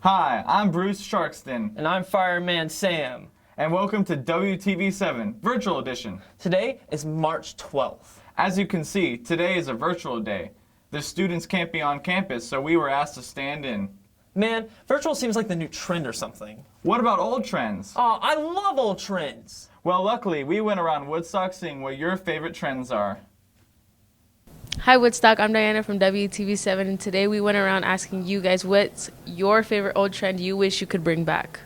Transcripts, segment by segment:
Hi, I'm Bruce Sharkston. And I'm Fireman Sam. And welcome to Wtv7 Virtual Edition. Today is March 12th. As you can see, today is a virtual day. The students can't be on campus, so we were asked to stand in. Man, virtual seems like the new trend or something. What about old trends? Oh, I love old trends. Well, luckily, we went around Woodstock seeing what your favorite trends are. Hi Woodstock, I'm Diana from Wtv7, and today we went around asking you guys what's your favorite old trend you wish you could bring back.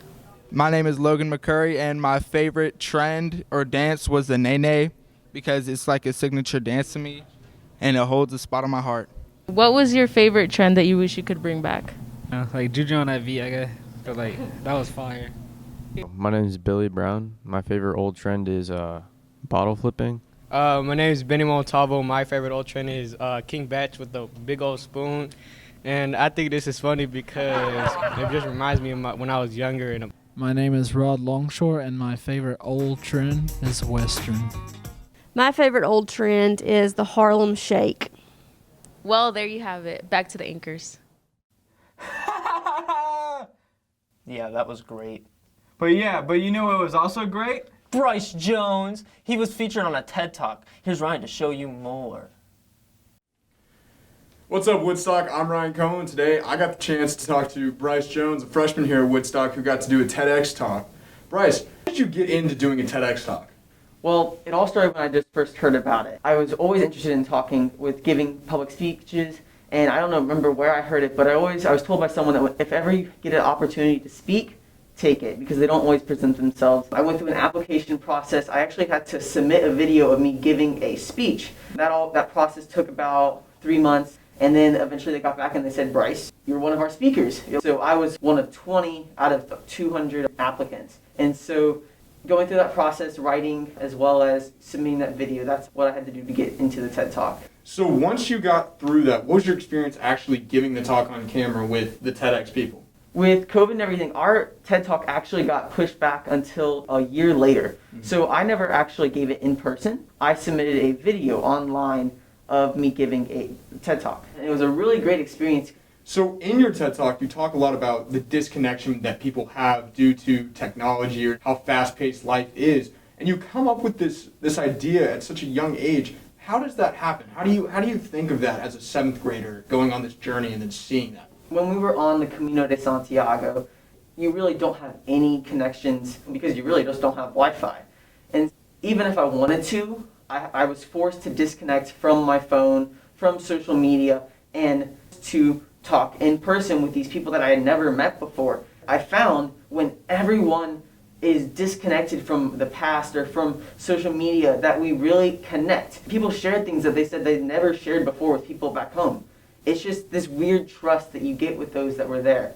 My name is Logan McCurry, and my favorite trend or dance was the nene because it's like a signature dance to me, and it holds a spot on my heart. What was your favorite trend that you wish you could bring back? Like Juju on that beat, I guess. But like, that was fire. My name is Billy Brown. My favorite old trend is bottle flipping. My name is Benny Montalvo. My favorite old trend is King Batch with the big old spoon. And I think this is funny because it just reminds me of when I was younger. My name is Rod Longshore, and my favorite old trend is Western. My favorite old trend is the Harlem Shake. Well, there you have it. Back to the anchors. Yeah, that was great. But you know what was also great? Bryce Jones. He was featured on a TED Talk. Here's Ryan to show you more. What's up, Woodstock? I'm Ryan Cohen. Today, I got the chance to talk to Bryce Jones, a freshman here at Woodstock who got to do a TEDx talk. Bryce, how did you get into doing a TEDx talk? Well, it all started when I just first heard about it. I was always interested in giving public speeches, and I don't remember where I heard it, but I was told by someone that if ever you get an opportunity to speak, take it, because they don't always present themselves. I went through an application process. I actually had to submit a video of me giving a speech. That process took about 3 months, and then eventually they got back and they said, Bryce, you're one of our speakers. So I was one of 20 out of 200 applicants. And so going through that process, writing as well as submitting that video, that's what I had to do to get into the TED Talk. So once you got through that, what was your experience actually giving the talk on camera with the TEDx people? With COVID and everything, our TED Talk actually got pushed back until a year later. Mm-hmm. So I never actually gave it in person. I submitted a video online of me giving a TED Talk. And it was a really great experience. So in your TED Talk, you talk a lot about the disconnection that people have due to technology or how fast-paced life is. And you come up with this idea at such a young age. How does that happen? How do you think of that as a 7th grader going on this journey and then seeing that? When we were on the Camino de Santiago, you really don't have any connections because you really just don't have Wi-Fi. And even if I wanted to, I was forced to disconnect from my phone, from social media, and to talk in person with these people that I had never met before. I found when everyone is disconnected from the past or from social media that we really connect. People shared things that they said they'd never shared before with people back home. It's just this weird trust that you get with those that were there.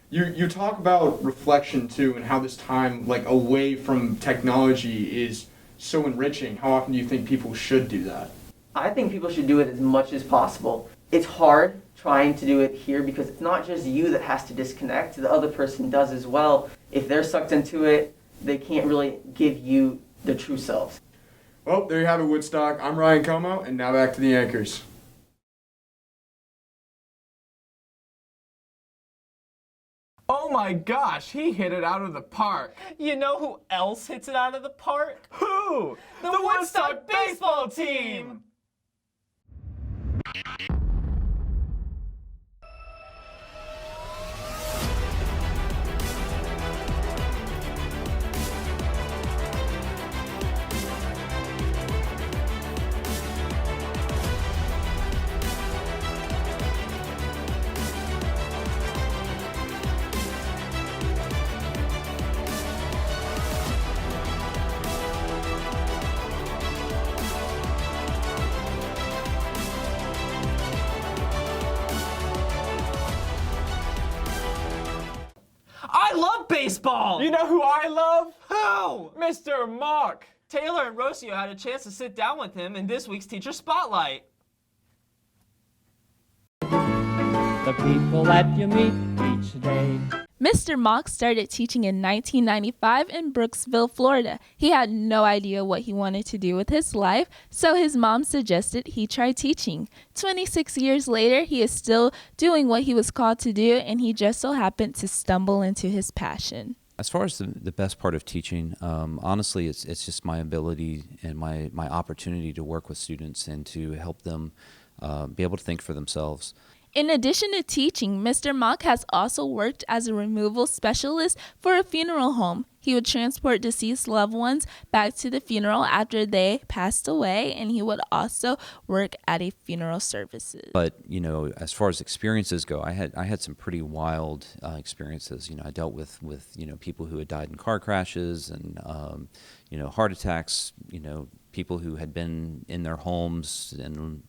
You talk about reflection too and how this time away from technology is so enriching. How often do you think people should do that? I think people should do it as much as possible. It's hard trying to do it here because it's not just you that has to disconnect, the other person does as well. If they're sucked into it, they can't really give you their true selves. Well, there you have it, Woodstock. I'm Ryan Como, and now back to the anchors. Oh my gosh, he hit it out of the park. You know who else hits it out of the park? Who? The Woodstock baseball team! I love baseball! You know who I love? Who? Mr. Mock. Taylor and Rocio had a chance to sit down with him in this week's Teacher Spotlight. The people that you meet each day. Mr. Mock started teaching in 1995 in Brooksville, Florida. He had no idea what he wanted to do with his life, so his mom suggested he try teaching. 26 years later, he is still doing what he was called to do, and he just so happened to stumble into his passion. As far as the best part of teaching, honestly, it's just my ability and my opportunity to work with students and to help them be able to think for themselves. In addition to teaching, Mr. Mock has also worked as a removal specialist for a funeral home. He would transport deceased loved ones back to the funeral after they passed away, and he would also work at a funeral services. But, you know, as far as experiences go, I had some pretty wild experiences. You know, I dealt with you know, people who had died in car crashes and, you know, heart attacks, you know, people who had been in their homes and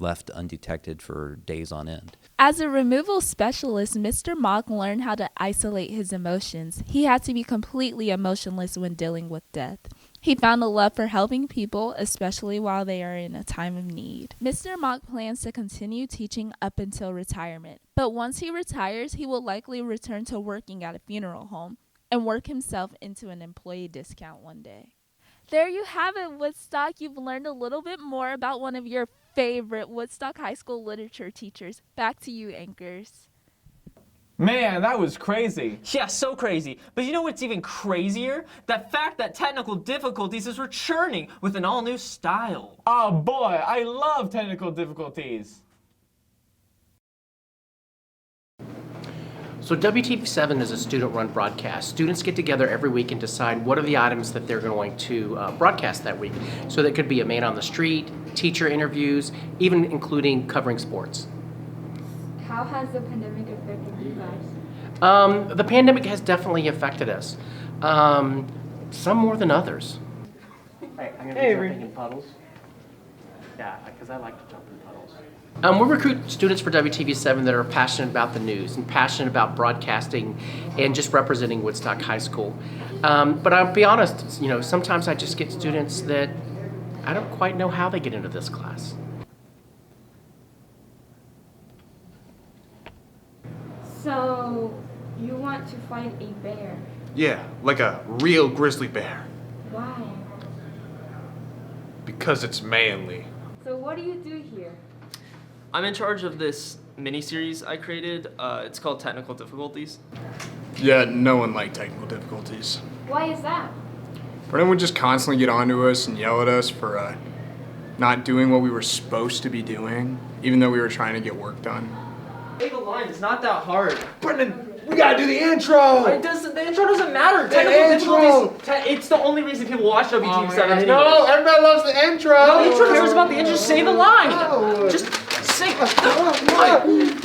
left undetected for days on end. As a removal specialist, Mr. Mock learned how to isolate his emotions. He had to be completely emotionless when dealing with death. He found a love for helping people, especially while they are in a time of need. Mr. Mock plans to continue teaching up until retirement, but once he retires, he will likely return to working at a funeral home and work himself into an employee discount one day. There you have it, Woodstock. You've learned a little bit more about one of your favorite Woodstock High School literature teachers. Back to you, anchors. Man, that was crazy. Yeah, so crazy. But you know what's even crazier? That fact that Technical Difficulties is returning with an all-new style. Oh boy, I love Technical Difficulties. So WTV7 is a student-run broadcast. Students get together every week and decide what are the items that they're going to broadcast that week. So that could be a man on the street, teacher interviews, even including covering sports. How has the pandemic affected you guys? The pandemic has definitely affected us. Some more than others. Hey, I'm going to be jumping in puddles. Yeah, because I like to jump in puddles. We recruit students for WTV7 that are passionate about the news and passionate about broadcasting and just representing Woodstock High School. But I'll be honest, you know, sometimes I just get students that I don't quite know how they get into this class. So, you want to fight a bear? Yeah, like a real grizzly bear. Why? Because it's manly. So what do you do here? I'm in charge of this mini-series I created. It's called Technical Difficulties. Yeah, no one liked technical difficulties. Why is that? Brennan would just constantly get onto us and yell at us for not doing what we were supposed to be doing, even though we were trying to get work done. Hey, the line is not that hard. Brendan, we gotta do the intro! The intro doesn't matter. The intro! It's the only reason people watch WTV7. No, everybody loves the intro! No, intro cares about the intro. Just say the line. No. Just say the line.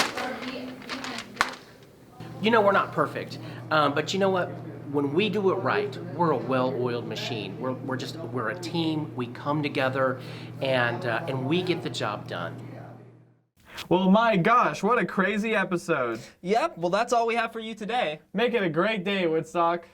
You know, we're not perfect, but you know what? When we do it right, we're a well-oiled machine. We're a team. We come together, and we get the job done. Well, my gosh, what a crazy episode. Yep, well, that's all we have for you today. Make it a great day, Woodstock.